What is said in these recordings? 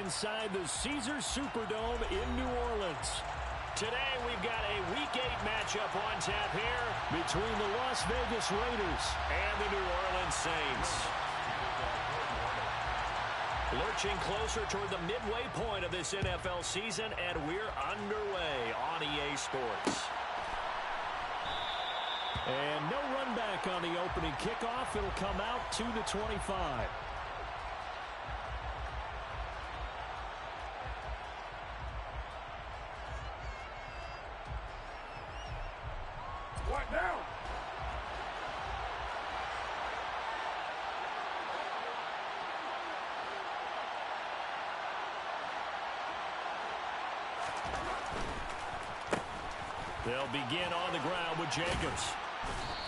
inside the Caesars Superdome in New Orleans. Today we've got a Week 8 matchup on tap here between the Las Vegas Raiders and the New Orleans Saints. Lurching closer toward the midway point of this NFL season, and we're underway on EA Sports. And no run back on the opening kickoff. It'll come out to the 25. What now? They'll begin on the ground with Jacobs.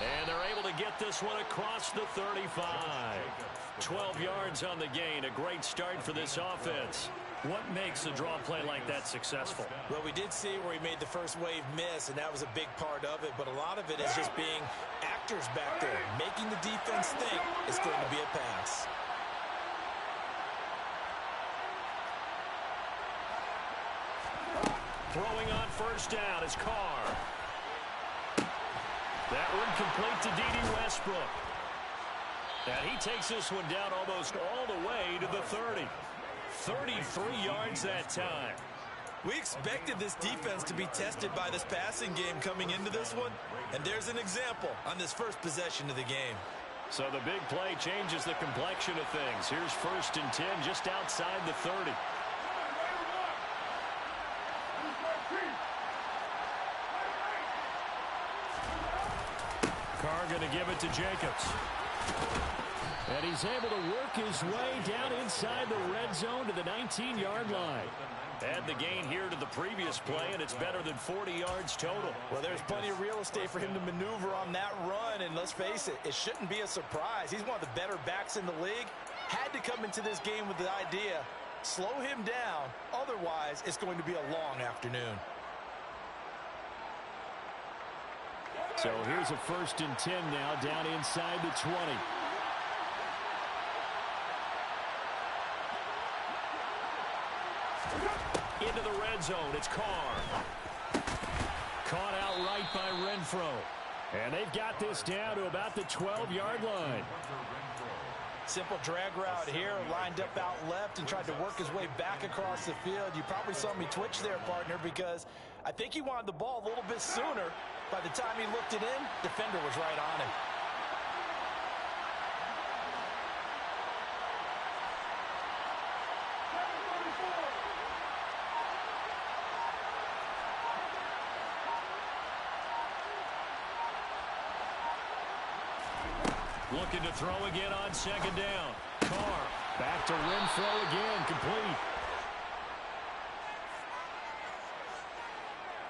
And they're able to get this one across the 35. 12 yards on the gain. A great start for this offense. What makes a draw play like that successful? Well, we did see where he made the first wave miss, and that was a big part of it. But a lot of it is just being actors back there, making the defense think it's going to be a pass. Throwing on first down is Carr. That one complete to D.D. Westbrook. And he takes this one down almost all the way to the 30. 33 yards that time. We expected this defense to be tested by this passing game coming into this one, and there's an example on this first possession of the game. So the big play changes the complexion of things. Here's 1st and 10 just outside the 30. Carr going to give it to Jacobs. And he's able to work his way down inside the red zone to the 19-yard line. Add the gain here to the previous play, and it's better than 40 yards total. Well, there's plenty of real estate for him to maneuver on that run, and let's face it, it shouldn't be a surprise. He's one of the better backs in the league. Had to come into this game with the idea, slow him down, otherwise it's going to be a long afternoon. So here's a 1st and 10 now down inside the 20. Into the red zone, it's Carr. Caught outright by Renfro. And they've got this down to about the 12-yard line. Simple drag route here, lined up out left and tried to work his way back across the field. You probably saw me twitch there, partner, because I think he wanted the ball a little bit sooner. By the time he looked it in, defender was right on him. Looking to throw again on 2nd down. Carr back to Renfro again, complete.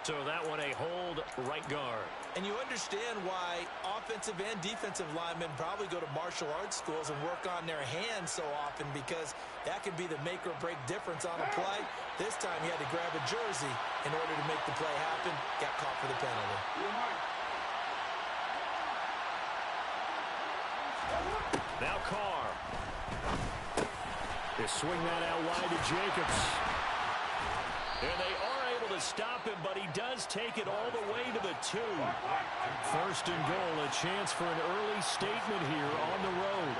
So that one a hold right guard. And you understand why offensive and defensive linemen probably go to martial arts schools and work on their hands so often, because that can be the make or break difference on a play. This time he had to grab a jersey in order to make the play happen. Got caught for the penalty. Now Carr. They swing that out wide to Jacobs. And they are able to stop him, but he does take it all the way to the 2. 1st and goal, a chance for an early statement here on the road.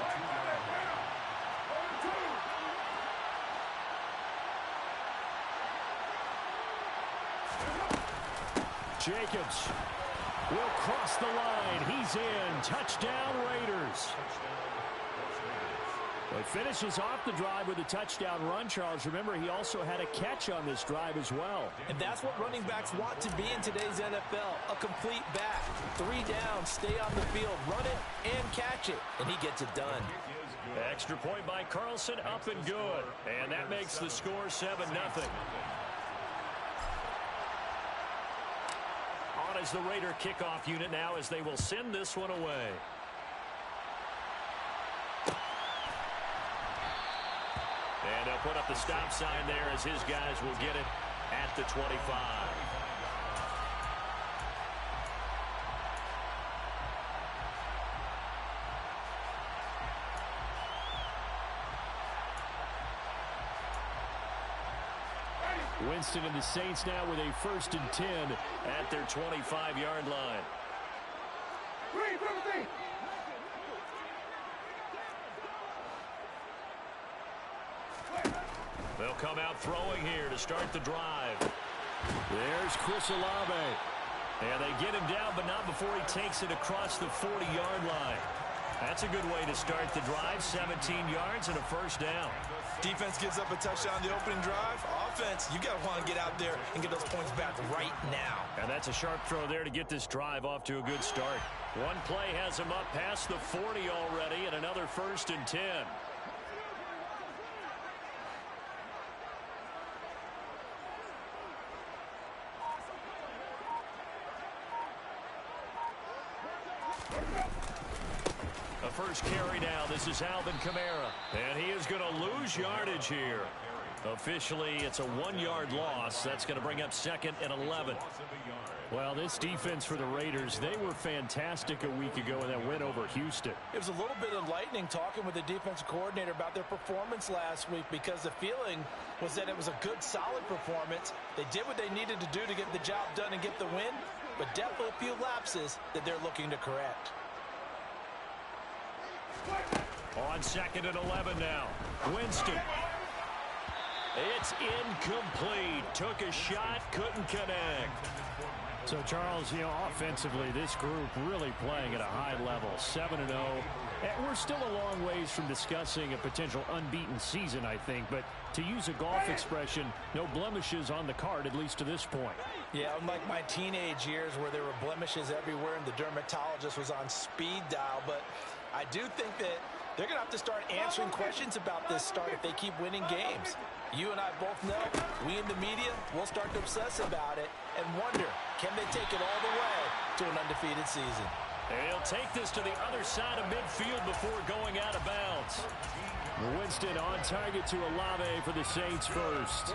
Jacobs will cross the line. He's in. Touchdown, Raiders. Well, he finishes off the drive with a touchdown run, Charles. Remember, he also had a catch on this drive as well. And that's what running backs want to be in today's NFL, a complete back. 3 down, stay on the field, run it, and catch it. And he gets it done. Extra point by Carlson, up and good. And that makes the score 7-0. On is the Raider kickoff unit now as they will send this one away. And they'll put up the stop sign there as his guys will get it at the 25. Winston and the Saints now with a 1st and 10 at their 25-yard line. They'll come out throwing here to start the drive. There's Chris Olave. And they get him down, but not before he takes it across the 40-yard line. That's a good way to start the drive. 17 yards and a 1st down. Defense gives up a touchdown the opening drive. Offense, you got to want to get out there and get those points back right now. And that's a sharp throw there to get this drive off to a good start. One play has him up past the 40 already, and another 1st and 10. The first carry now. This is Alvin Kamara. And he is going to lose yardage here. Officially, it's a 1-yard loss. That's going to bring up 2nd and 11. Well, this defense for the Raiders, they were fantastic a week ago in that win over Houston. It was a little bit enlightening talking with the defensive coordinator about their performance last week, because the feeling was that it was a good, solid performance. They did what they needed to do to get the job done and get the win, but definitely a few lapses that they're looking to correct. On 2nd and 11 now. Winston. It's incomplete. Took a shot, couldn't connect. So, Charles, offensively, this group really playing at a high level, 7-0. And we're still a long ways from discussing a potential unbeaten season, I think. But to use a golf expression, no blemishes on the card, at least to this point. Yeah, unlike my teenage years where there were blemishes everywhere and the dermatologist was on speed dial. But I do think that they're going to have to start answering questions about this start if they keep winning games. You and I both know, we in the media, will start to obsess about it and wonder, can they take it all the way to an undefeated season? And he'll take this to the other side of midfield before going out of bounds. Winston on target to Olave for the Saints first.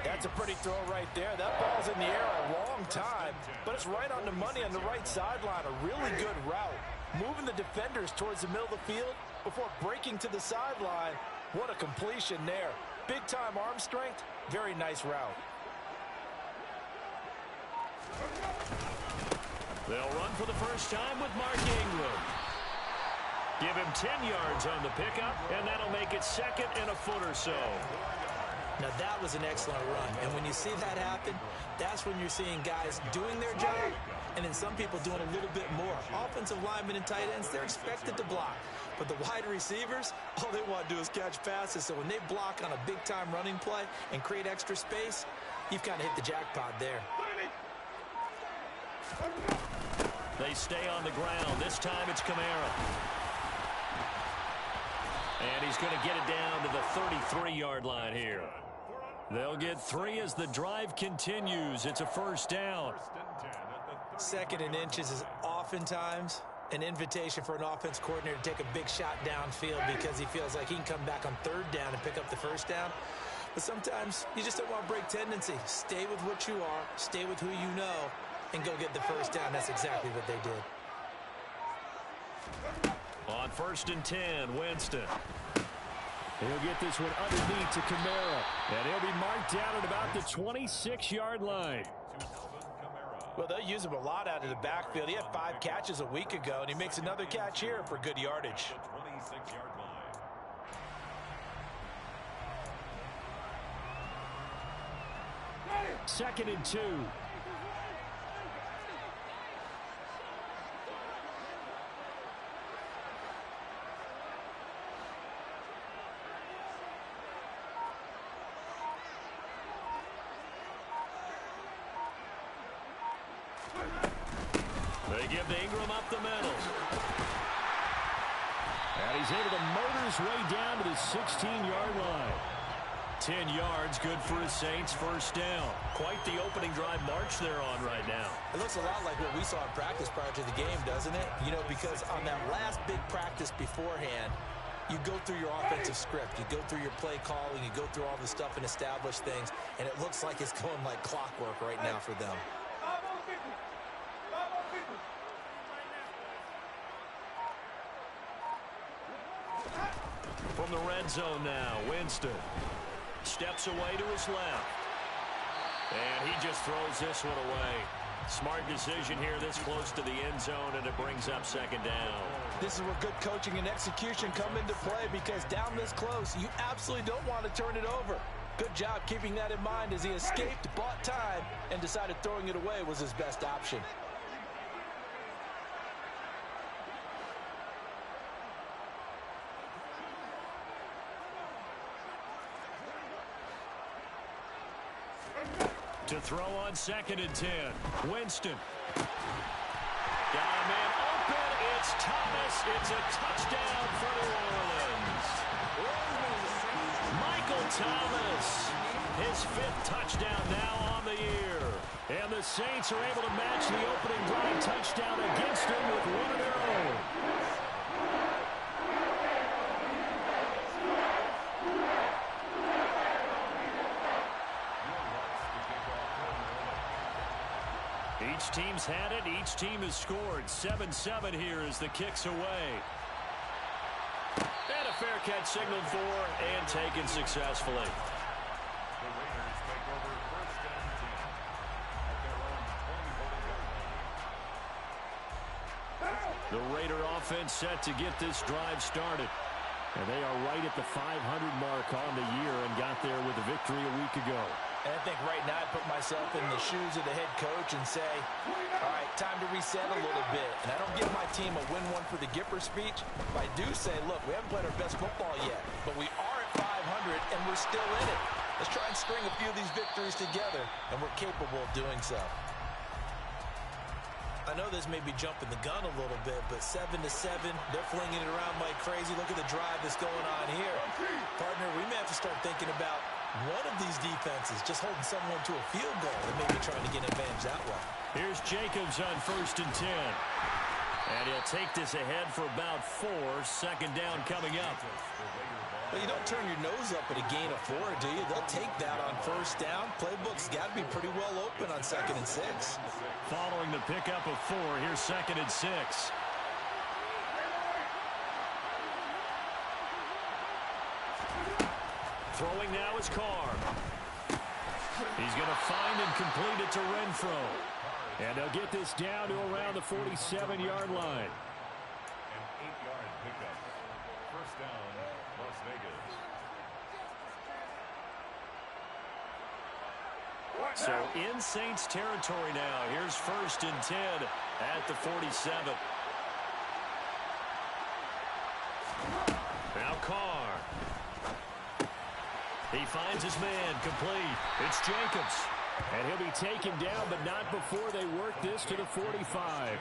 That's a pretty throw right there. That ball's in the air a long time, but it's right on the money on the right sideline. A really good route. Moving the defenders towards the middle of the field before breaking to the sideline. What a completion there. Big-time arm strength. Very nice route. They'll run for the first time with Mark Ingram. Give him 10 yards on the pickup, and that'll make it 2nd and a foot or so. Now, that was an excellent run. And when you see that happen, that's when you're seeing guys doing their job, and then some people doing a little bit more. Offensive linemen and tight ends, they're expected to block. But the wide receivers, all they want to do is catch passes. So when they block on a big-time running play and create extra space, you've kind of hit the jackpot there. They stay on the ground. This time it's Kamara. And he's going to get it down to the 33-yard line here. They'll get 3 as the drive continues. It's a 1st down. 2nd and inches is oftentimes an invitation for an offense coordinator to take a big shot downfield because he feels like he can come back on 3rd down and pick up the 1st down. But sometimes you just don't want to break tendency. Stay with what you are, stay with who you know, and go get the 1st down. That's exactly what they did. On 1st and 10, Winston. He'll get this one underneath to Kamara. And he'll be marked down at about the 26-yard line. Well, they'll use him a lot out of the backfield. He had 5 catches a week ago, and he makes another catch here for good yardage. 2nd and 2. They give to Ingram up the middle. And he's able to motor his way down to the 16-yard line. 10 yards, good for his Saints, 1st down. Quite the opening drive march they're on right now. It looks a lot like what we saw in practice prior to the game, doesn't it? You know, because on that last big practice beforehand, you go through your offensive script, you go through your play calling, you go through all the stuff and establish things, and it looks like it's going like clockwork right now for them. From the red zone now, Winston steps away to his left. And he just throws this one away. Smart decision here this close to the end zone, and it brings up second down. This is where good coaching and execution come into play, because down this close, you absolutely don't want to turn it over. Good job keeping that in mind as he escaped, bought time, and decided throwing it away was his best option. To throw on 2nd and 10. Winston. Got a man open. It's Thomas. It's a touchdown for New Orleans. Michael Thomas. His 5th touchdown now on the year. And the Saints are able to match the opening drive touchdown against him with one of their own. Each team's had it. Each team has scored. 7-7 here as the kick's away. And a fair catch signaled for and taken successfully. The Raider offense set to get this drive started. And they are right at the 500 mark on the year and got there with a victory a week ago. And I think right now I put myself in the shoes of the head coach and say, all right, time to reset a little bit. And I don't give my team a win one for the Gipper speech, but I do say, look, we haven't played our best football yet, but we are at 500 and we're still in it. Let's try and string a few of these victories together, and we're capable of doing so. I know this may be jumping the gun a little bit, but 7-7, they're flinging it around like crazy. Look at the drive that's going on here. Partner, we may have to start thinking about one of these defenses just holding someone to a field goal and maybe trying to get an advantage that way. Here's Jacobs on 1st and 10. And he'll take this ahead for about 4. 2nd down coming up. Well, you don't turn your nose up at a gain of 4, do you? They'll take that on 1st down. Playbook's got to be pretty well open on 2nd and 6. Following the pickup of 4, here's 2nd and 6. Throwing now is Carr. He's going to find and complete it to Renfro. And they'll get this down to around the 47-yard line. An 8-yard pickup. 1st down, Las Vegas. So in Saints territory now. Here's 1st and 10 at the 47. Now Carr. He finds his man complete. It's Jacobs. And he'll be taken down, but not before they work this to the 45.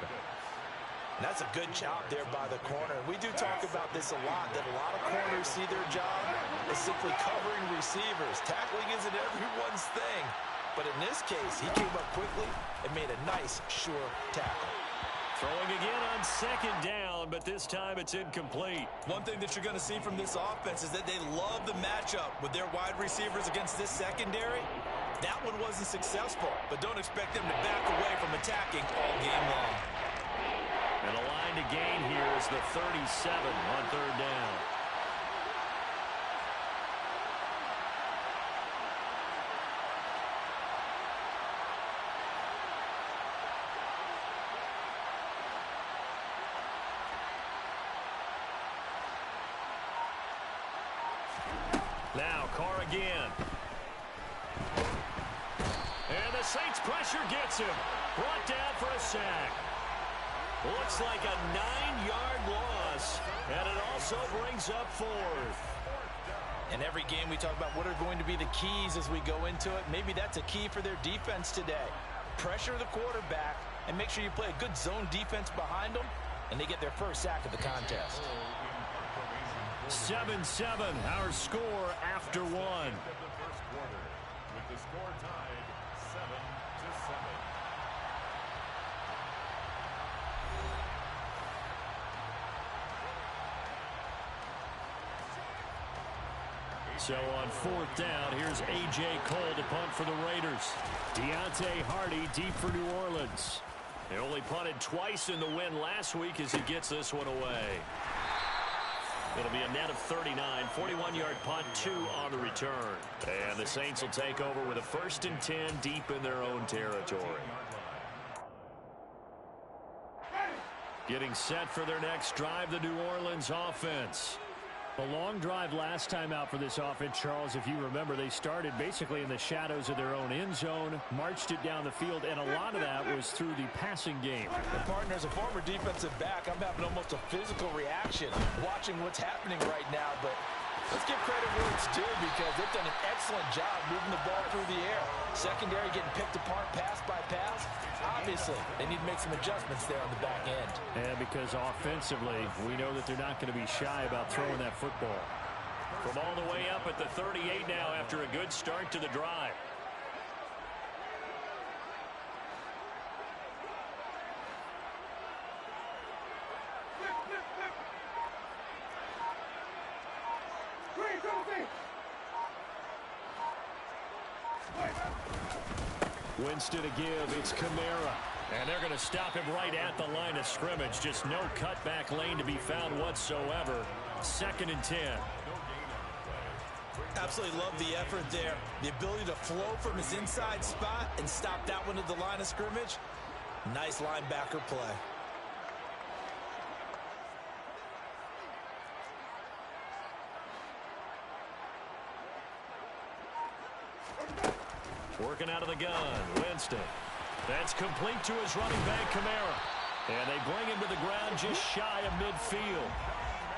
That's a good job there by the corner. We do talk about this a lot, that a lot of corners see their job as simply covering receivers. Tackling isn't everyone's thing. But in this case, he came up quickly and made a nice, sure tackle. Throwing again on 2nd down, but this time it's incomplete. One thing that you're going to see from this offense is that they love the matchup with their wide receivers against this secondary. That one wasn't successful, but don't expect them to back away from attacking all game long. And a line to gain here is the 37 on 3rd down. Now Carr again. And the Saints pressure gets him. Brought down for a sack. Looks like a 9-yard loss. And it also brings up 4th. In every game we talk about what are going to be the keys as we go into it. Maybe that's a key for their defense today. Pressure the quarterback and make sure you play a good zone defense behind them, and they get their first sack of the contest. 7-7, our score after 1. The first quarter, with the score tied 7-7. So on 4th down, here's A.J. Cole to punt for the Raiders. Deontay Hardy deep for New Orleans. They only punted twice in the win last week as he gets this one away. It'll be a net of 39, 41-yard punt, 2 on the return. And the Saints will take over with a 1st and 10 deep in their own territory. Getting set for their next drive, the New Orleans offense. A long drive last time out for this offense, Charles. If you remember, they started basically in the shadows of their own end zone, marched it down the field, and a lot of that was through the passing game. And partner, as a former defensive back, I'm having almost a physical reaction watching what's happening right now. But let's give credit where it's due, because they've done an excellent job moving the ball through the air. Secondary getting picked apart pass by pass. Obviously, they need to make some adjustments there on the back end. And because offensively, we know that they're not going to be shy about throwing that football. From all the way up at the 38 now after a good start to the drive. Winston to give. It's Kamara. And they're going to stop him right at the line of scrimmage. Just no cutback lane to be found whatsoever. 2nd and 10. Absolutely love the effort there. The ability to flow from his inside spot and stop that one at the line of scrimmage. Nice linebacker play. Working out of the gun, Winston. That's complete to his running back, Kamara. And they bring him to the ground just shy of midfield.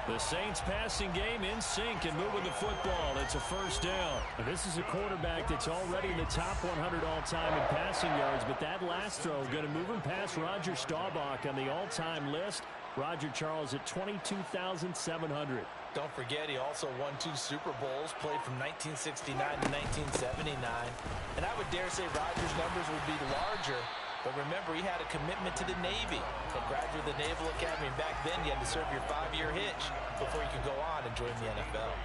The Saints passing game in sync and moving the football. It's a 1st down. And this is a quarterback that's already in the top 100 all-time in passing yards, but that last throw going to move him past Roger Staubach on the all-time list. Roger Charles at 22,700. Don't forget, he also won 2 Super Bowls, played from 1969 to 1979. And I would dare say Rodgers' numbers would be larger. But remember, he had a commitment to the Navy. A graduate of the Naval Academy. And back then, you had to serve your 5-year hitch before you could go on and join the NFL.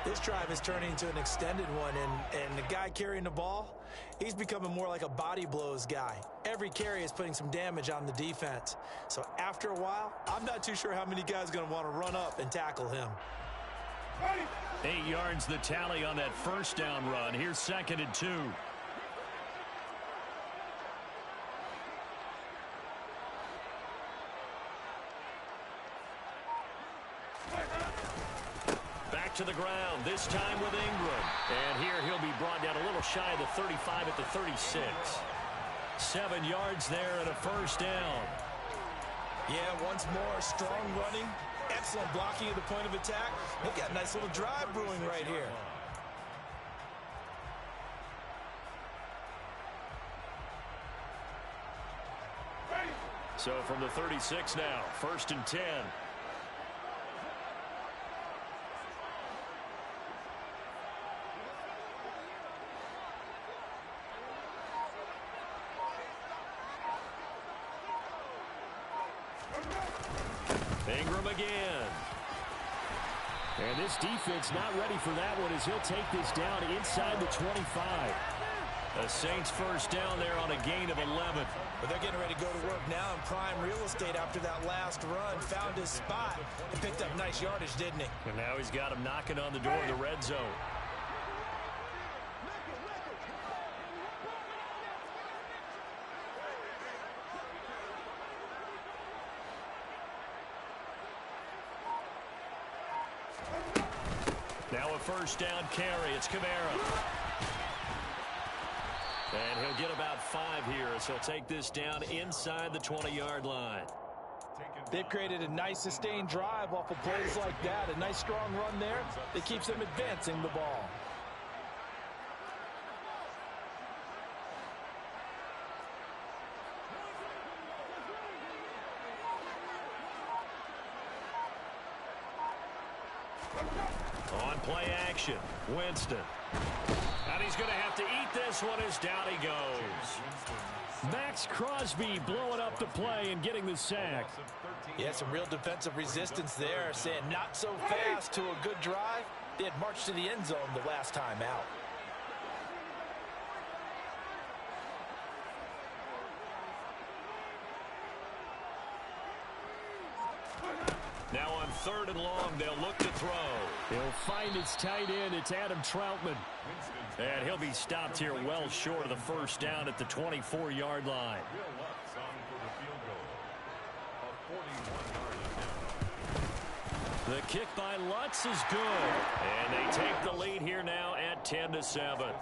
This drive is turning into an extended one, and the guy carrying the ball, he's becoming more like a body blows guy. Every carry is putting some damage on the defense. So after a while, I'm not too sure how many guys are going to want to run up and tackle him. 8 yards the tally on that 1st down run. Here's 2nd and 2. To the ground, this time with Ingram. And here he'll be brought down a little shy of the 35 at the 36. 7 yards there and a 1st down. Yeah, once more, strong running, excellent blocking at the point of attack. They've got a nice little drive brewing right here. So from the 36 now, 1st and 10. Ingram again. And this defense not ready for that one as he'll take this down inside the 25. The Saints 1st down there on a gain of 11. But they're getting ready to go to work now in prime real estate after that last run. Found his spot and picked up nice yardage, didn't he? And now he's got him knocking on the door of the red zone. Now a 1st down carry. It's Kamara. And he'll get about 5 here as he'll take this down inside the 20-yard line. They've created a nice sustained drive off of plays like that. A nice strong run there that keeps them advancing the ball. On play action, Winston. And he's going to have to eat this one as down he goes. Maxx Crosby blowing up the play and getting the sack. Yeah, some real defensive resistance there, saying not so fast to a good drive. They had marched to the end zone the last time out. Now on 3rd and long, they'll look to throw. He'll find his tight end. It's Adam Troutman. And he'll be stopped here well short of the first down at the 24-yard line. Will Lutz on for the field goal. A 41-yard attempt. The kick by Lutz is good. And they take the lead here now at 10-7.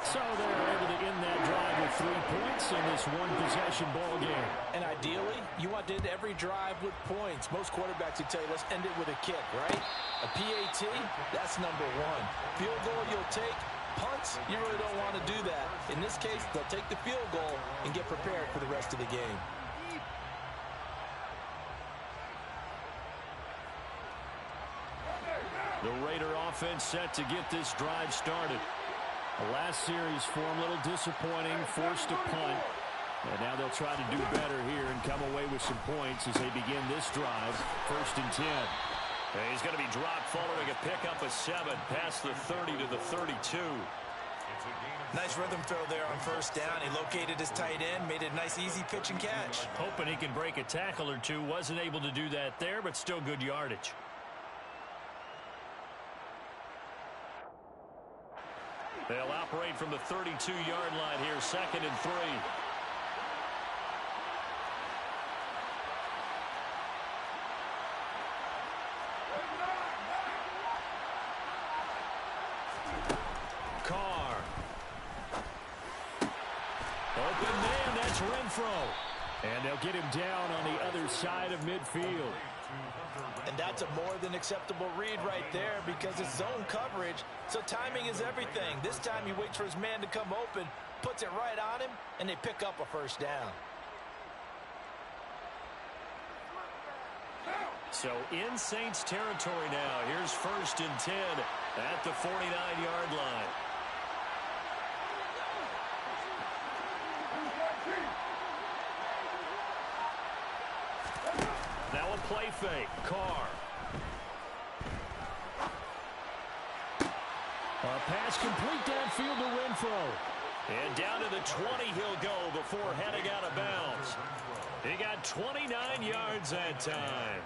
So they're able to end that drive with 3 points in this one-possession ball game. And ideally, you want to end every drive with points. Most quarterbacks would tell you, let's end it with a kick, right? A PAT, that's number 1. Field goal you'll take. Punts, you really don't want to do that. In this case, they'll take the field goal and get prepared for the rest of the game. The Raider offense set to get this drive started. The last series for him, a little disappointing, forced a punt. And now they'll try to do better here and come away with some points as they begin this drive, 1st and 10. And he's going to be dropped following a pickup of 7 past the 30 to the 32. Nice rhythm throw there on 1st down. He located his tight end, made it a nice easy pitch and catch. Hoping he can break a tackle or two. Wasn't able to do that there, but still good yardage. They'll operate from the 32-yard line here, 2nd and 3. Carr. Open man, that's Renfro. And they'll get him down on the other side of midfield. And that's a more than acceptable read right there because it's zone coverage, so timing is everything. This time he waits for his man to come open, puts it right on him, and they pick up a 1st down. So in Saints territory now. Here's 1st and 10 at the 49-yard line. Now a play fake. Carr. A pass complete downfield to Renfro. And down to the 20 he'll go before heading out of bounds. He got 29 yards that time.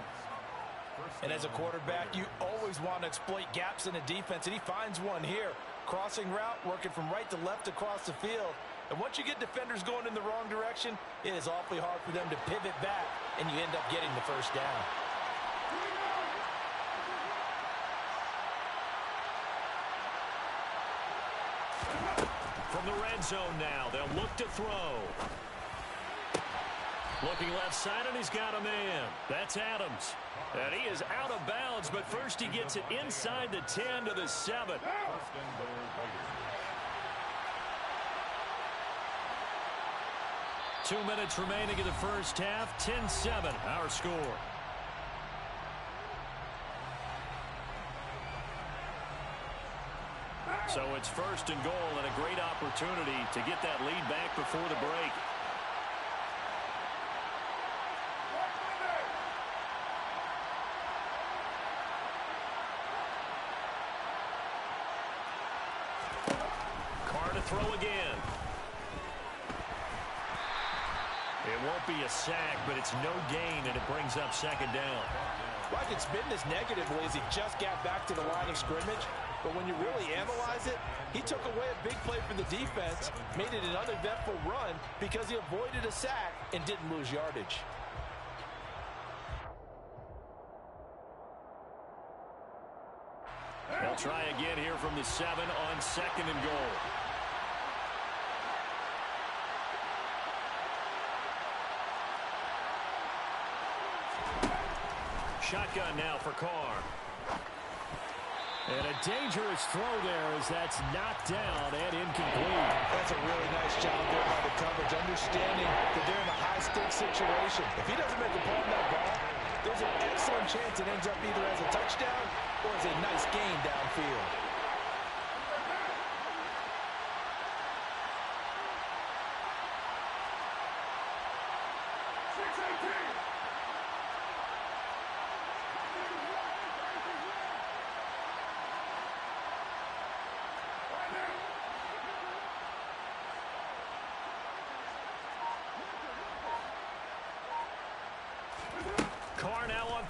And as a quarterback, you always want to exploit gaps in the defense, and he finds one here. Crossing route, working from right to left across the field. And once you get defenders going in the wrong direction, it is awfully hard for them to pivot back, and you end up getting the 1st down. From the red zone now, they'll look to throw. Looking left side, and he's got a man. That's Adams. And he is out of bounds, but first he gets it inside the 10 to the 7. 2 minutes remaining in the first half. 10-7, our score. So it's 1st and goal and a great opportunity to get that lead back before the break. Carr to throw again. It won't be a sack, but it's no gain, and it brings up 2nd down. Well, I could spin this negatively as he just got back to the line of scrimmage. But when you really analyze it, he took away a big play for the defense, made it an uneventful run because he avoided a sack and didn't lose yardage. They'll try again here from the 7 on 2nd and goal. Shotgun now for Carr. And a dangerous throw there as that's knocked down and incomplete. That's a really nice job there by the coverage, understanding that they're in a high-stakes situation. If he doesn't make a play on that ball, there's an excellent chance it ends up either as a touchdown or as a nice gain downfield.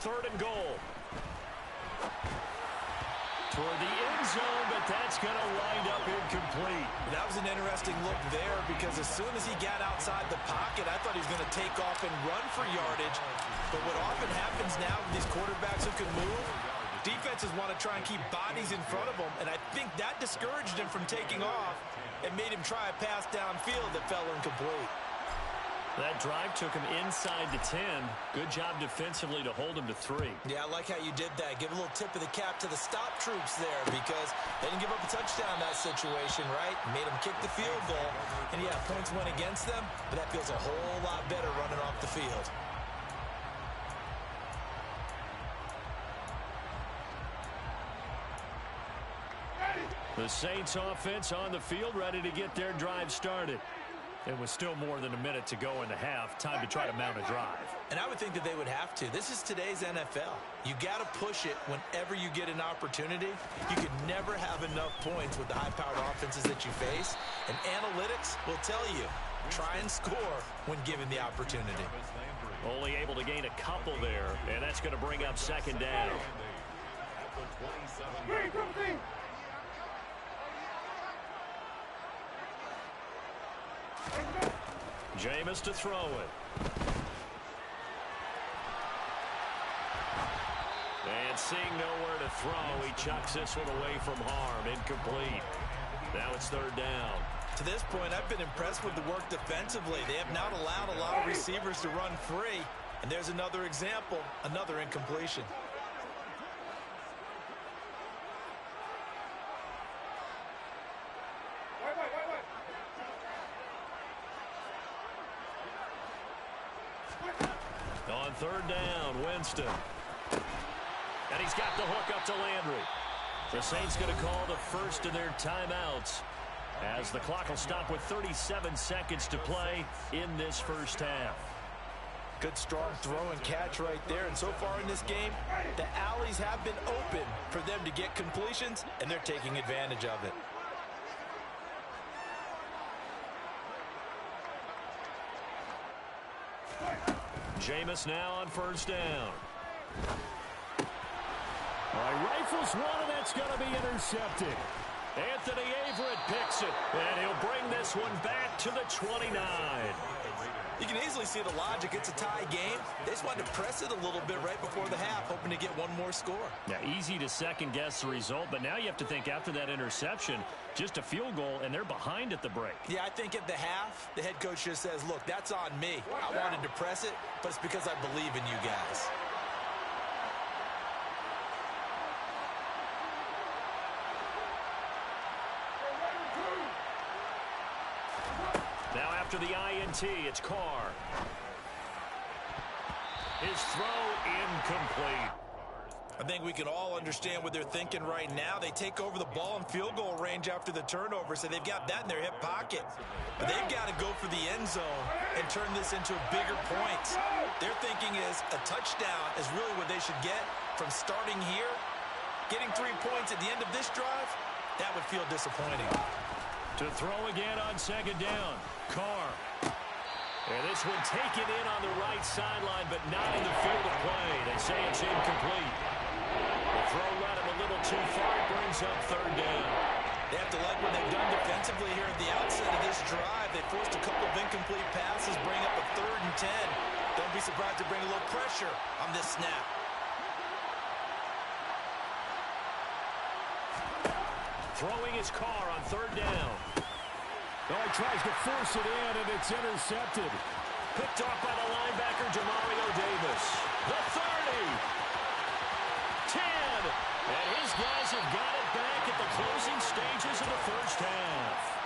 third and goal. Toward the end zone, but that's going to wind up incomplete. That was an interesting look there because as soon as he got outside the pocket, I thought he was going to take off and run for yardage. But what often happens now with these quarterbacks who can move, defenses want to try and keep bodies in front of them, and I think that discouraged him from taking off and made him try a pass downfield that fell incomplete. That drive took him inside the 10. Good job defensively to hold him to 3. Yeah, I like how you did that. Give a little tip of the cap to the stop troops there because they didn't give up a touchdown in that situation, right? Made them kick the field goal. And, yeah, points went against them, but that feels a whole lot better running off the field. The Saints offense on the field ready to get their drive started. It was still more than a minute to go in the half. Time to try to mount a drive. And I would think that they would have to. This is today's NFL. You got to push it whenever you get an opportunity. You can never have enough points with the high-powered offenses that you face. And analytics will tell you, try and score when given the opportunity. Only able to gain a couple there, and that's going to bring up second down. Jameis to throw it. And seeing nowhere to throw, he chucks this one away from harm. Incomplete. Now it's third down. To this point, I've been impressed with the work defensively. They have not allowed a lot of receivers to run free. And there's another example, another incompletion. On third down, Winston. And he's got the hook up to Landry. The Saints going to call the first of their timeouts as the clock will stop with 37 seconds to play in this first half. Good strong throw and catch right there. And so far in this game, the alleys have been open for them to get completions, and they're taking advantage of it. Jameis now on first down. All right, rifles one, and that's going to be intercepted. Anthony Averett picks it, and he'll bring this one back to the 29. You can easily see the logic. It's a tie game. They just wanted to press it a little bit right before the half, hoping to get one more score. Yeah, easy to second-guess the result, but now you have to think after that interception, just a field goal, and they're behind at the break. Yeah, I think at the half, the head coach just says, look, that's on me. I wanted to press it, but it's because I believe in you guys. Now after the INT, it's Carr. His throw incomplete. I think we can all understand what they're thinking right now. They take over the ball in field goal range after the turnover, so they've got that in their hip pocket. But they've got to go for the end zone and turn this into bigger points. Their thinking is a touchdown is really what they should get from starting here. Getting 3 points at the end of this drive, that would feel disappointing. To throw again on second down, Carr. And this one taken in on the right sideline, but not in the field of play. They say it's incomplete. The throw led him a little too far. It brings up third down. They have to like what they've done defensively here at the outset of this drive. They forced a couple of incomplete passes, bring up a 3rd and 10. Don't be surprised to bring a little pressure on this snap. Throwing his Carr on third down. Oh, he tries to force it in, and it's intercepted. Picked off by the linebacker, Demario Davis. The 30. 10. And his guys have got it back at the closing stages of the first half.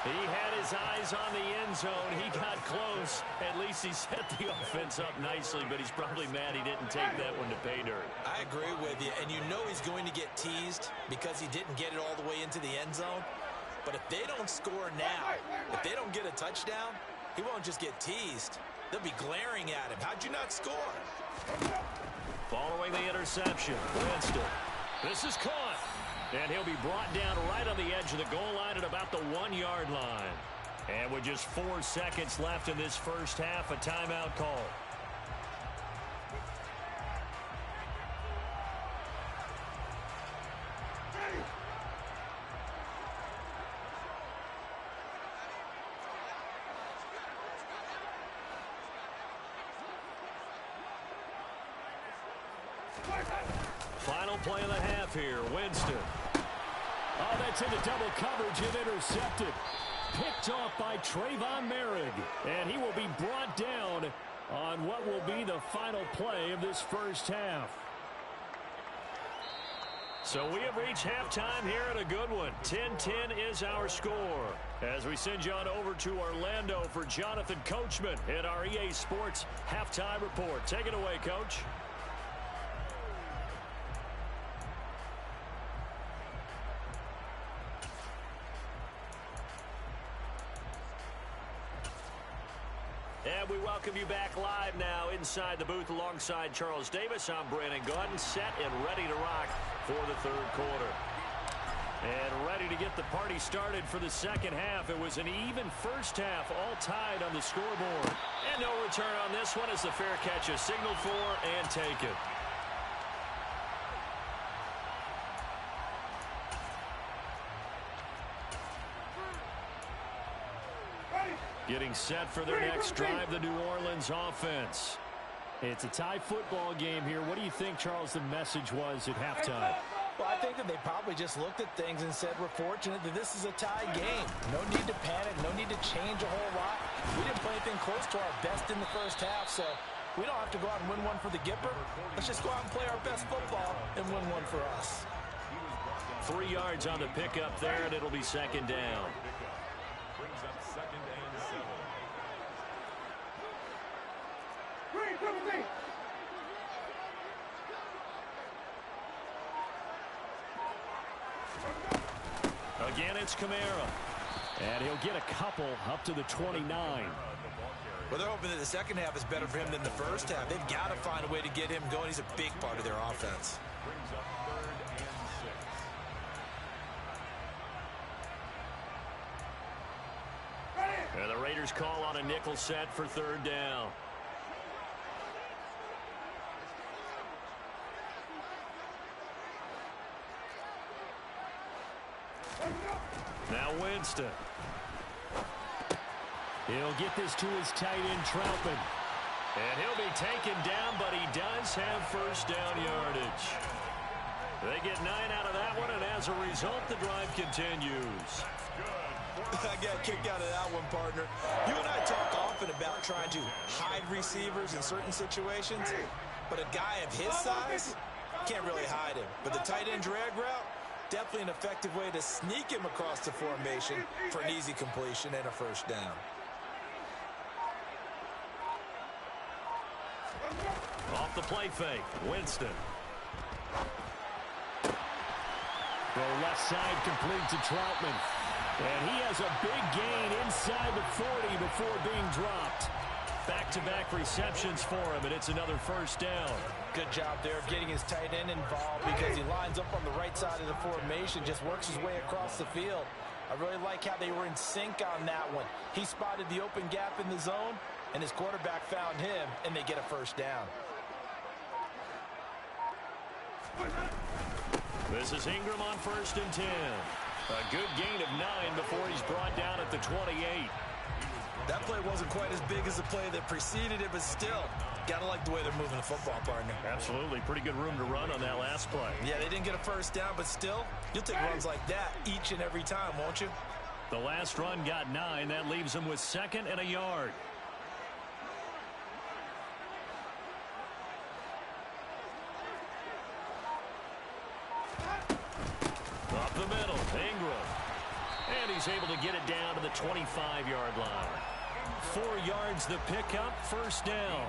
He had his eyes on the end zone. He got close. At least he set the offense up nicely, but he's probably mad he didn't take that one to pay dirt. I agree with you, and you know he's going to get teased because he didn't get it all the way into the end zone. But if they don't score now, if they don't get a touchdown, he won't just get teased. They'll be glaring at him. How'd you not score? Following the interception, Winston. This is caught. And he'll be brought down right on the edge of the goal line at about the 1-yard line. And with just 4 seconds left in this first half, a timeout call. Final play of the half here. Winston. Oh, that's into double coverage and intercepted. Picked off by Trayvon Merrick. And he will be brought down on what will be the final play of this first half. So we have reached halftime here in a good one. 10-10 is our score. As we send you on over to Orlando for Jonathan Coachman in our EA Sports Halftime Report. Take it away, Coach. And we welcome you back live now inside the booth alongside Charles Davis. I'm Brandon Gaudin, set and ready to rock for the third quarter. And ready to get the party started for the second half. It was an even first half, all tied on the scoreboard. And no return on this one as the fair catch is signaled for and taken. Getting set for their next drive, the New Orleans offense. It's a tie football game here. What do you think, Charles, the message was at halftime? Well, I think that they probably just looked at things and said, we're fortunate that this is a tie game. No need to panic, no need to change a whole lot. We didn't play anything close to our best in the first half, so we don't have to go out and win one for the Gipper. Let's just go out and play our best football and win one for us. 3 yards on the pickup there, and it'll be second down. Brings up second and 7. Again, it's Kamara. And he'll get a couple up to the 29. Well, they're hoping that the second half is better for him than the first half. They've got to find a way to get him going. He's a big part of their offense. Brings up third and 6. And the Raiders call on a nickel set for third down. Now Winston. He'll get this to his tight end, Troutman. And he'll be taken down, but he does have first down yardage. They get 9 out of that one, and as a result, the drive continues. I got kicked out of that one, partner. You and I talk often about trying to hide receivers in certain situations, but a guy of his size can't really hide him. But the tight end drag route, definitely an effective way to sneak him across the formation for an easy completion and a first down. Off the play fake, Winston. Go left side, complete to Troutman. And he has a big gain inside the 40 before being dropped. Back-to-back receptions for him, and it's another first down. Good job there of getting his tight end involved because he lines up on the right side of the formation, just works his way across the field. I really like how they were in sync on that one. He spotted the open gap in the zone, and his quarterback found him, and they get a first down. This is Ingram on 1st and 10. A good gain of 9 before he's brought down at the 28. That play wasn't quite as big as the play that preceded it, but still, gotta like the way they're moving the football, partner. Absolutely. Pretty good room to run on that last play. Yeah, they didn't get a first down, but still, you'll take runs like that each and every time, won't you? The last run got 9. That leaves him with 2nd and a yard. Up the middle, Ingram. And he's able to get it down to the 25-yard line. 4 yards the pickup, first down.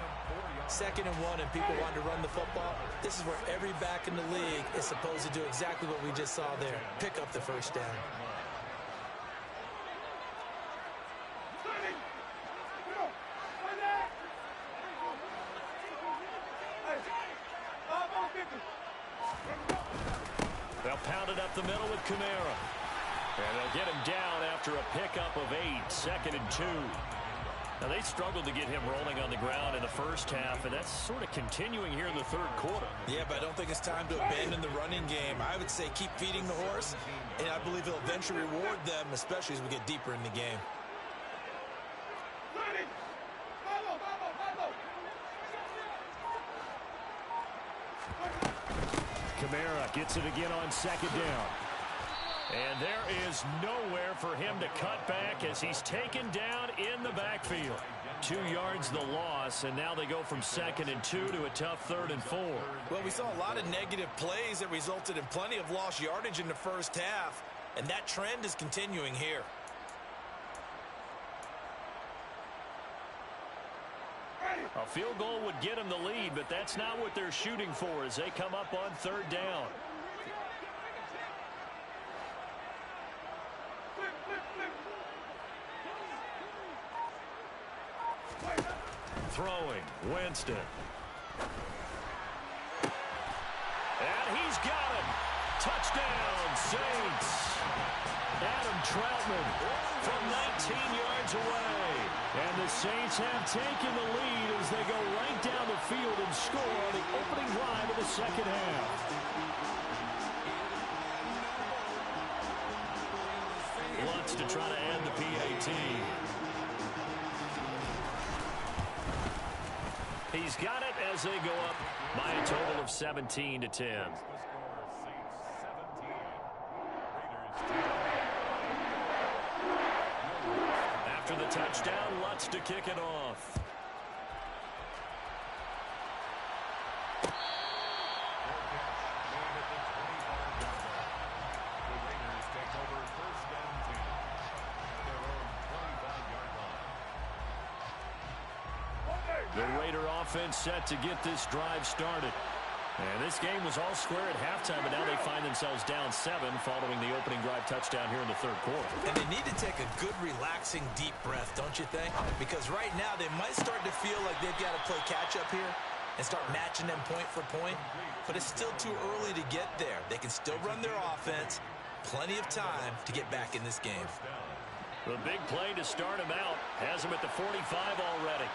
2nd and 1, and people want to run the football. This is where every back in the league is supposed to do exactly what we just saw there. Pick up the first down. They'll pound it up the middle with Kamara. And they'll get him down after a pickup of 8, 2nd and 2. Now, they struggled to get him rolling on the ground in the first half, and that's sort of continuing here in the third quarter. Yeah, but I don't think it's time to abandon the running game. I would say keep feeding the horse, and I believe he'll eventually reward them, especially as we get deeper in the game. Kamara gets it again on second down. And there is nowhere for him to cut back as he's taken down in the backfield. 2 yards the loss, and now they go from 2nd and 2 to a tough 3rd and 4. Well, we saw a lot of negative plays that resulted in plenty of lost yardage in the first half, and that trend is continuing here. A field goal would get them the lead, but that's not what they're shooting for as they come up on 3rd down. Throwing, Winston. And he's got him. Touchdown, Saints. Adam Troutman from 19 yards away. And the Saints have taken the lead as they go right down the field and score on the opening drive of the second half. Lutz to try to add the PAT. He's got it as they go up by a total of 17-10. After the touchdown, Lutz to kick it off. The Raider offense set to get this drive started. And this game was all square at halftime, but now they find themselves down 7 following the opening drive touchdown here in the 3rd quarter. And they need to take a good, relaxing, deep breath, don't you think? Because right now they might start to feel like they've got to play catch-up here and start matching them point for point. But it's still too early to get there. They can still run their offense. Plenty of time to get back in this game. The big play to start him out has him at the 45 already.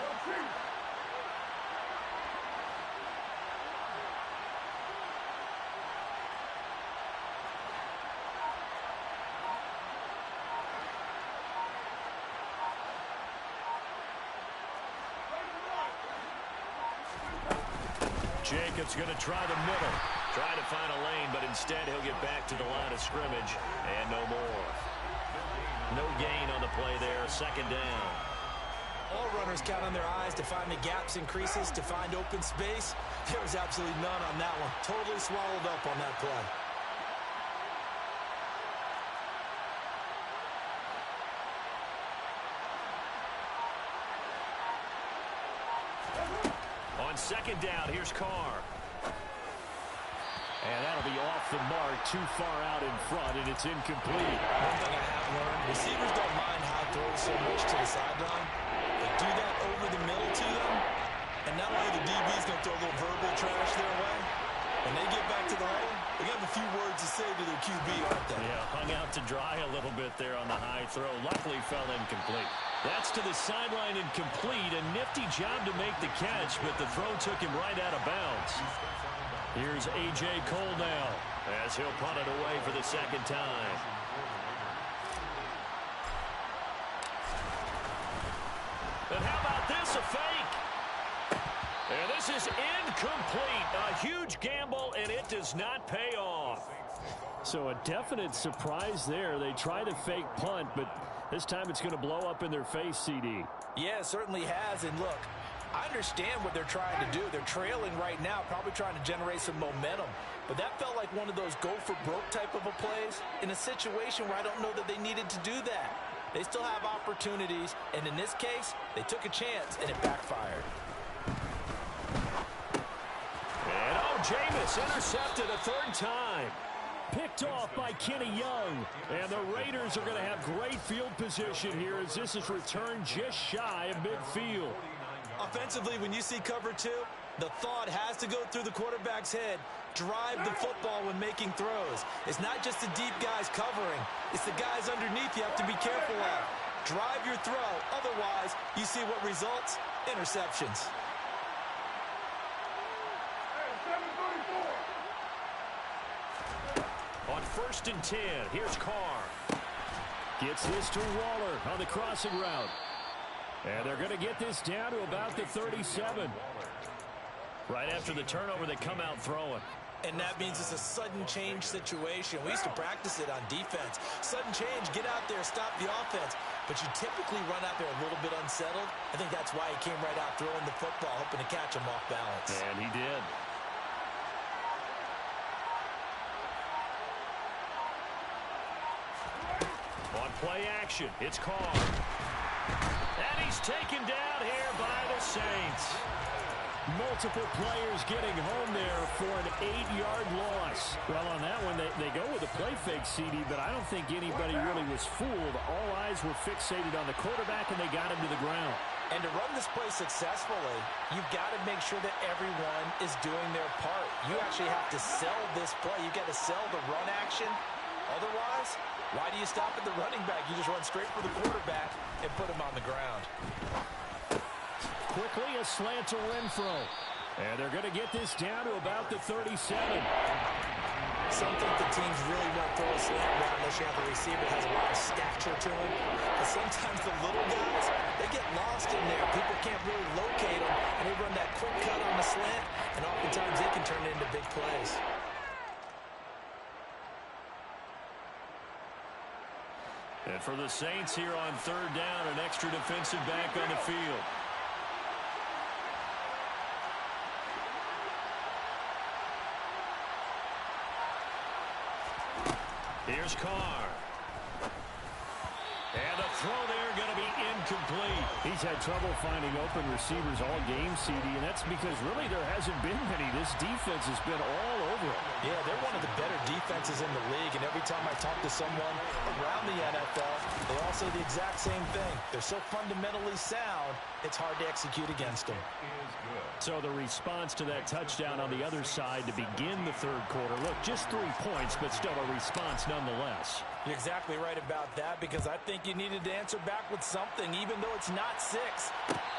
Jacobs going to try the middle. Try to find a lane, but instead he'll get back to the line of scrimmage. And no more. No gain on the play there. 2nd down. All runners count on their eyes to find the gaps and creases, to find open space. There was absolutely none on that one. Totally swallowed up on that play. On 2nd down, here's Carr. And that'll be off the mark, too far out in front, and it's incomplete. One thing I have learned, receivers don't mind high throws so much to the sideline. They do that over the middle to them, and not only the DB's going to throw a little verbal trash their way, when they get back to the hole, they have a few words to say to their QB, aren't they? Yeah, hung out to dry a little bit there on the high throw. Luckily fell incomplete. That's to the sideline incomplete. A nifty job to make the catch, but the throw took him right out of bounds. Here's A.J. Cole now as he'll punt it away for the 2nd time. And how about this, a fake? And this is incomplete. A huge gamble, and it does not pay off. So a definite surprise there. They try to fake punt, but this time it's going to blow up in their face, CD. Yeah, it certainly has. And look, I understand what they're trying to do. They're trailing right now, probably trying to generate some momentum. But that felt like one of those go-for-broke type of a plays in a situation where I don't know that they needed to do that. They still have opportunities, and in this case, they took a chance, and it backfired. And Jameis intercepted a 3rd time. Picked off by Kenny Young. And the Raiders are going to have great field position here as this is returned just shy of midfield. Offensively, when you see cover 2, the thought has to go through the quarterback's head. Drive the football when making throws. It's not just the deep guys covering. It's the guys underneath you have to be careful of. Drive your throw. Otherwise, you see what results? Interceptions. On 1st and 10, here's Carr. Gets this to Waller on the crossing route. And they're going to get this down to about the 37. Right after the turnover, they come out throwing. And that means it's a sudden change situation. We used to practice it on defense. Sudden change, get out there, stop the offense. But you typically run out there a little bit unsettled. I think that's why he came right out throwing the football, hoping to catch him off balance. And he did. On play action, it's Carr. And he's taken down here by the Saints. Multiple players getting home there for an 8-yard loss. Well, on that one, they go with a play fake, CD, but I don't think anybody really was fooled. All eyes were fixated on the quarterback, and they got him to the ground. And to run this play successfully, you've got to make sure that everyone is doing their part. You actually have to sell this play. You've got to sell the run action. Otherwise, why do you stop at the running back? You just run straight for the quarterback and put him on the ground. Quickly, a slant to Renfro. And they're going to get this down to about the 37. Some think the teams really won't throw a slant route unless you have a receiver that has a lot of stature to him. But sometimes the little guys, they get lost in there. People can't really locate them, and they run that quick cut on the slant, and oftentimes they can turn it into big plays. And for the Saints here on third down, an extra defensive back on the field. Here's Carr. And the throw there going to be incomplete. He's had trouble finding open receivers all game, CD, and that's because really there hasn't been many. This defense has been all over it. Yeah, they're one of the better defenses in the league, and every time I talk to someone around the NFL, they all say the exact same thing. They're so fundamentally sound, it's hard to execute against them. So the response to that touchdown on the other side to begin the third quarter. Look, just 3 points, but still a response nonetheless. You're exactly right about that, because I think you needed to answer back with something, even though it's not 6.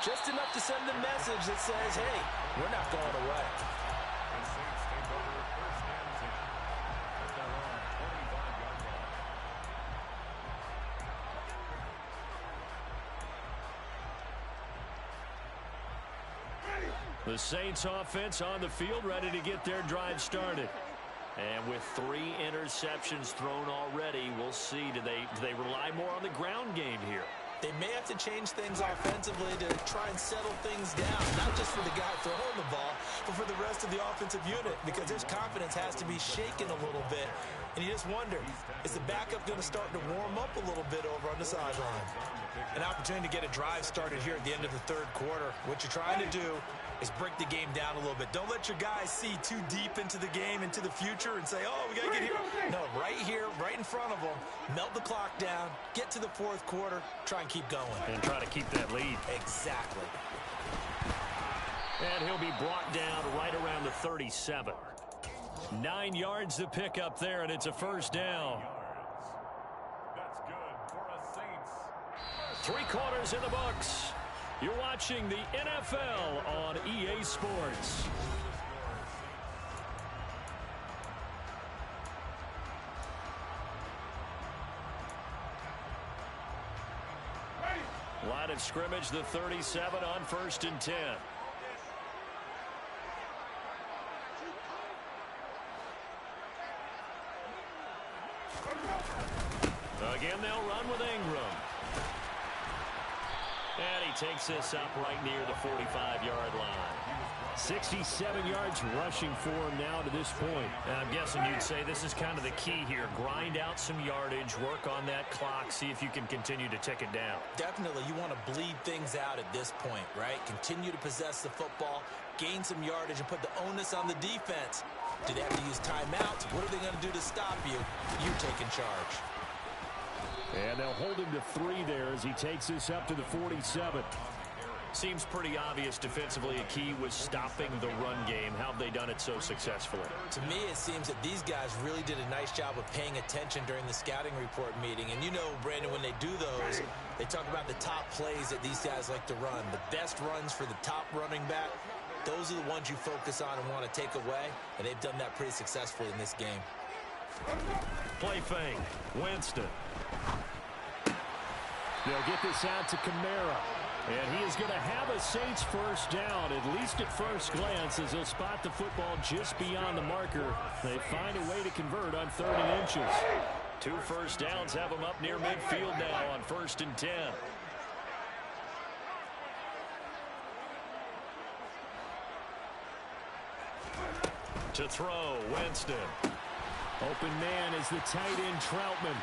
Just enough to send a message that says, hey, we're not going away. The Saints offense on the field, ready to get their drive started. And with 3 interceptions thrown already, we'll see. Do they rely more on the ground game here? They may have to change things offensively to try and settle things down, not just for the guy throwing the ball, but for the rest of the offensive unit, because his confidence has to be shaken a little bit. And you just wonder, is the backup going to start to warm up a little bit over on the sideline? An opportunity to get a drive started here at the end of the third quarter. What you're trying to do is break the game down a little bit. Don't let your guys see too deep into the game, into the future, and say, oh, we got to get here. No, right here, right in front of them, melt the clock down, get to the fourth quarter, try and keep going. And try to keep that lead. Exactly. And he'll be brought down right around the 37. 9 yards to pick up there, and it's a first down. That's good for a Saints. 3 quarters in the books. You're watching the NFL on EA Sports. Line of scrimmage, the 37 on 1st and 10. Again, they'll run with Ingram. And he takes this up right near the 45-yard line. 67 yards rushing for him now to this point. And I'm guessing you'd say this is kind of the key here. Grind out some yardage, work on that clock, see if you can continue to tick it down. Definitely, you want to bleed things out at this point, right? Continue to possess the football, gain some yardage, and put the onus on the defense. Do they have to use timeouts? What are they going to do to stop you? You're taking charge. And they'll hold him to 3 there as he takes this up to the 47. Seems pretty obvious defensively a key was stopping the run game. How have they done it so successfully? To me, it seems that these guys really did a nice job of paying attention during the scouting report meeting. And you know, Brandon, when they do those, they talk about the top plays that these guys like to run. The best runs for the top running back, those are the ones you focus on and want to take away. And they've done that pretty successfully in this game. Play fake. Winston. They'll get this out to Kamara. And he is going to have a Saints first down, at least at first glance, as he'll spot the football just beyond the marker. They find a way to convert on 3rd and inches. 2 first downs have them up near midfield now on 1st and 10. To throw, Winston. Open man is the tight end, Troutman.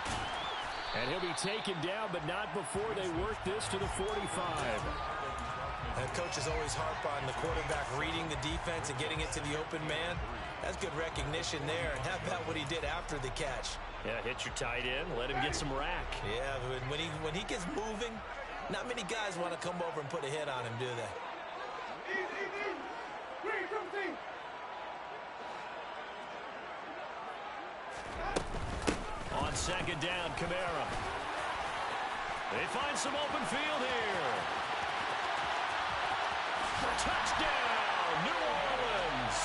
And he'll be taken down, but not before they work this to the 45. And coaches always harp on the quarterback reading the defense and getting it to the open man. That's good recognition there. And how about what he did after the catch? Yeah, hit your tight end, let him get some rack. Yeah, when he gets moving, not many guys want to come over and put a hit on him, do they? On 2nd down, Kamara. They find some open field here. Touchdown, New Orleans.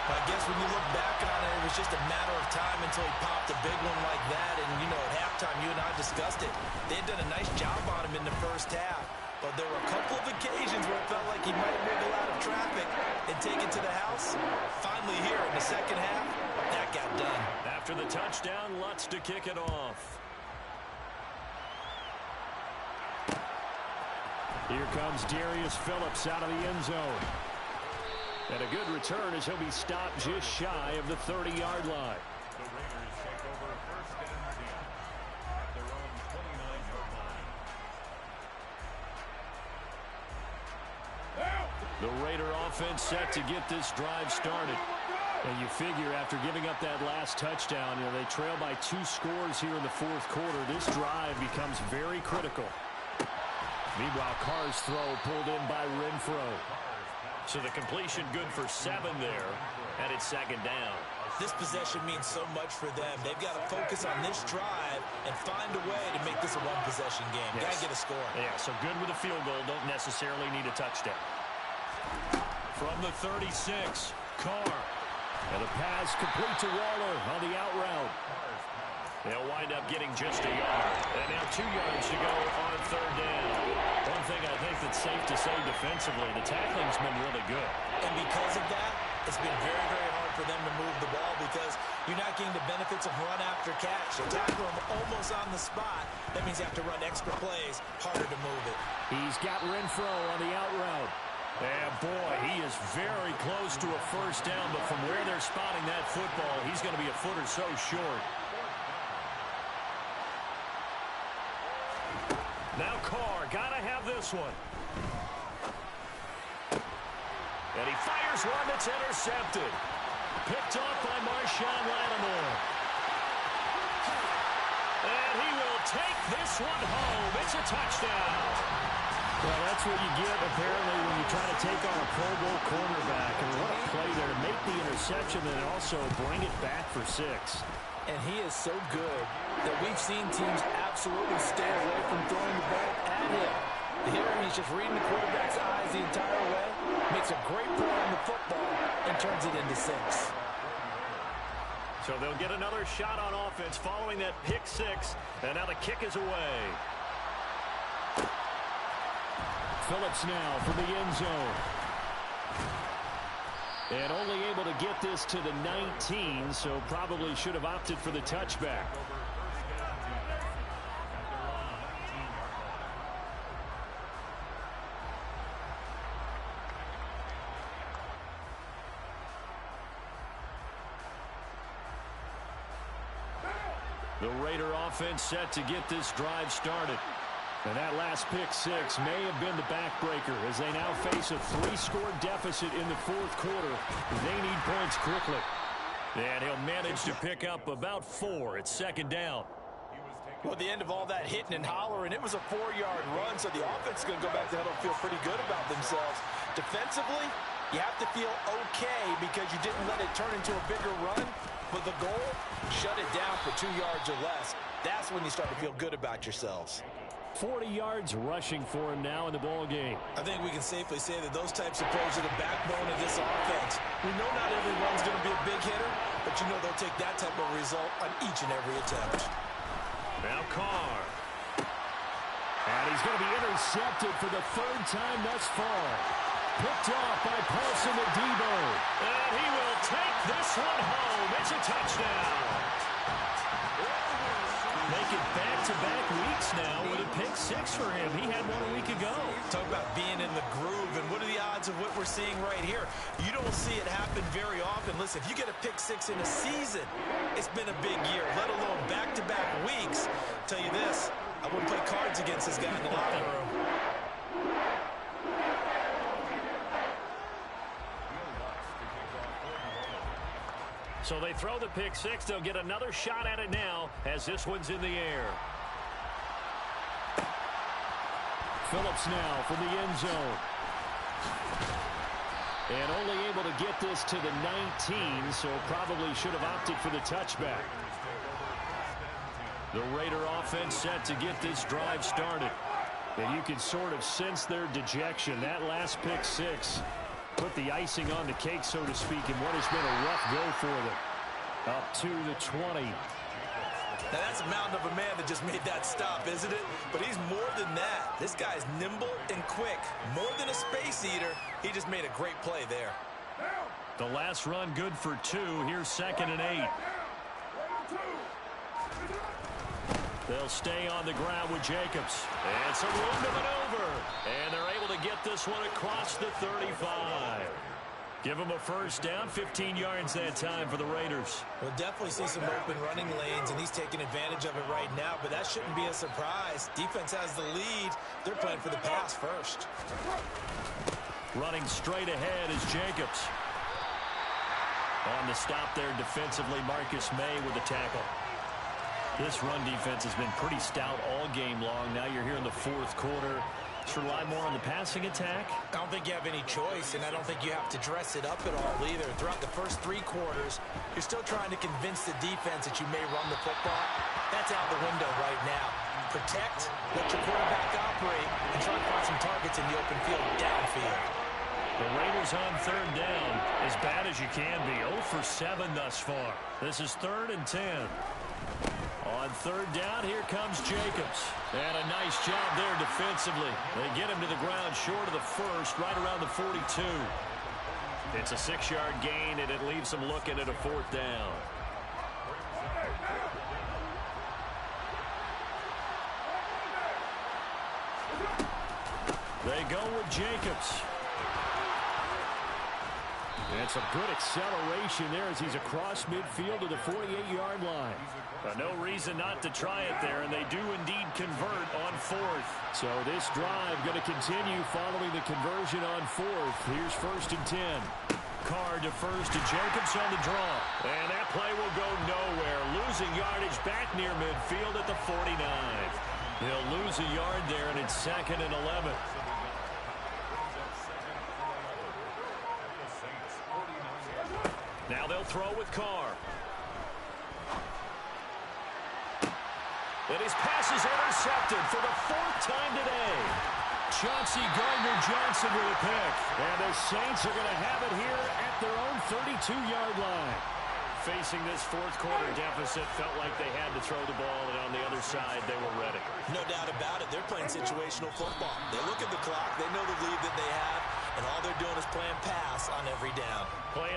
I guess when you look back on it, it was just a matter of time until he popped a big one like that. And, you know, at halftime, you and I discussed it. They had done a nice job on him in the first half. But there were a couple of occasions where it felt like he might wiggle out of traffic and take it to the house. Finally here in the second half, that got done. After the touchdown, Lutz to kick it off. Here comes Darius Phillips out of the end zone. And a good return as he'll be stopped just shy of the 30-yard line. The Raiders take over 1st and 10 at their own 29-yard line. The Raider offense set to get this drive started. And you figure after giving up that last touchdown, you know, they trail by 2 scores here in the 4th quarter. This drive becomes very critical. Meanwhile, Carr's throw pulled in by Renfro. So the completion good for 7 there, and it's 2nd down. This possession means so much for them. They've got to focus on this drive and find a way to make this a one-possession game. Yes. Got to get a score. Yeah, so good with a field goal. Don't necessarily need a touchdown. From the 36, Carr. And the pass complete to Waller on the out route. They'll wind up getting just a yard. And now 2 yards to go on 3rd down. One thing I think that's safe to say defensively, the tackling's been really good. And because of that, it's been very, very hard for them to move the ball because you're not getting the benefits of run after catch. You tackle them almost on the spot. That means you have to run extra plays, harder to move it. He's got Renfro on the out route. And boy, he is very close to a first down, but from where they're spotting that football, he's going to be a foot or so short. Now Carr, gotta have this one. And he fires one that's intercepted. Picked off by Marshawn Lattimore. And he will take this one home. It's a touchdown. Well, that's what you get, apparently, when you try to take on a Pro Bowl cornerback. And what a play there to make the interception and also bring it back for 6. And he is so good that we've seen teams absolutely stay away from throwing the ball at him. Here he's just reading the quarterback's eyes the entire way. Makes a great play on the football and turns it into 6. So they'll get another shot on offense following that pick 6. And now the kick is away. Phillips now from the end zone. And only able to get this to the 19, so probably should have opted for the touchback. The Raider offense set to get this drive started. And that last pick 6 may have been the backbreaker as they now face a 3-score deficit in the 4th quarter. They need points quickly. And he'll manage to pick up about 4. It's 2nd down. Well, at the end of all that hitting and hollering, it was a 4-yard run, so the offense is going to go back to huddle and feel pretty good about themselves. Defensively, you have to feel okay because you didn't let it turn into a bigger run. But the goal, shut it down for 2 yards or less. That's when you start to feel good about yourselves. 40 yards rushing for him now in the ball game. I think we can safely say that those types of plays are the backbone of this offense. We know not everyone's going to be a big hitter, but you know they'll take that type of result on each and every attempt. Now Carr. going to be intercepted for the third time thus far. Picked off by Paulson Adebo. And he will take this one home. It's a touchdown. Make it back-to-back weeks now with a pick six for him. He had one a week ago. Talk about being in the groove, and what are the odds of what we're seeing right here? You don't see it happen very often. Listen, if you get a pick six in a season, it's been a big year, let alone back-to-back weeks. I'll tell you this, I wouldn't play cards against this guy in the locker room. So they throw the pick six. They'll get another shot at it now as this one's in the air. Phillips now from the end zone. And only able to get this to the 19, so probably should have opted for the touchback. The Raider offense set to get this drive started. And you can sort of sense their dejection. That last pick six put the icing on the cake, so to speak, in what has been a rough go for them. Up to the 20. Now, that's a mountain of a man that just made that stop, isn't it? But he's more than that. This guy's nimble and quick. More than a space eater, he just made a great play there. The last run good for 2. Here's 2nd and 8. They'll stay on the ground with Jacobs. And some room to maneuver. And they're able to get this one across the 35. Give him a first down, 15 yards that time for the Raiders. We'll definitely see some open running lanes, and he's taking advantage of it right now, but that shouldn't be a surprise. Defense has the lead. They're playing for the pass first. Running straight ahead is Jacobs. On the stop there defensively, Marcus May with the tackle. This run defense has been pretty stout all game long. Now you're here in the fourth quarter. Just rely more on the passing attack. I don't think you have any choice, and I don't think you have to dress it up at all either. Throughout the first 3 quarters, you're still trying to convince the defense that you may run the football. That's out the window right now. Protect, let your quarterback operate, and try to find some targets in the open field downfield. The Raiders on 3rd down, as bad as you can be. 0 for 7 thus far. This is 3rd and 10. On 3rd down, here comes Jacobs. And a nice job there defensively. They get him to the ground short of the first, right around the 42. It's a 6-yard gain, and it leaves them looking at a 4th down. They go with Jacobs. And some good acceleration there as he's across midfield to the 48-yard line. No reason not to try it there, and they do indeed convert on 4th. So this drive going to continue following the conversion on 4th. Here's 1st and 10. Carr defers to Jacobs on the draw. And that play will go nowhere. Losing yardage back near midfield at the 49. He'll lose a yard there, and it's 2nd and 11. Now they'll throw with Carr. And his pass is intercepted for the 4th time today. Chauncey Gardner-Johnson with a pick. And the Saints are going to have it here at their own 32-yard line. Facing this 4th quarter deficit, felt like they had to throw the ball, and on the other side, they were ready. No doubt about it. They're playing situational football. They look at the clock. They know the lead that they have, and all they're doing is playing pass on every down. Playing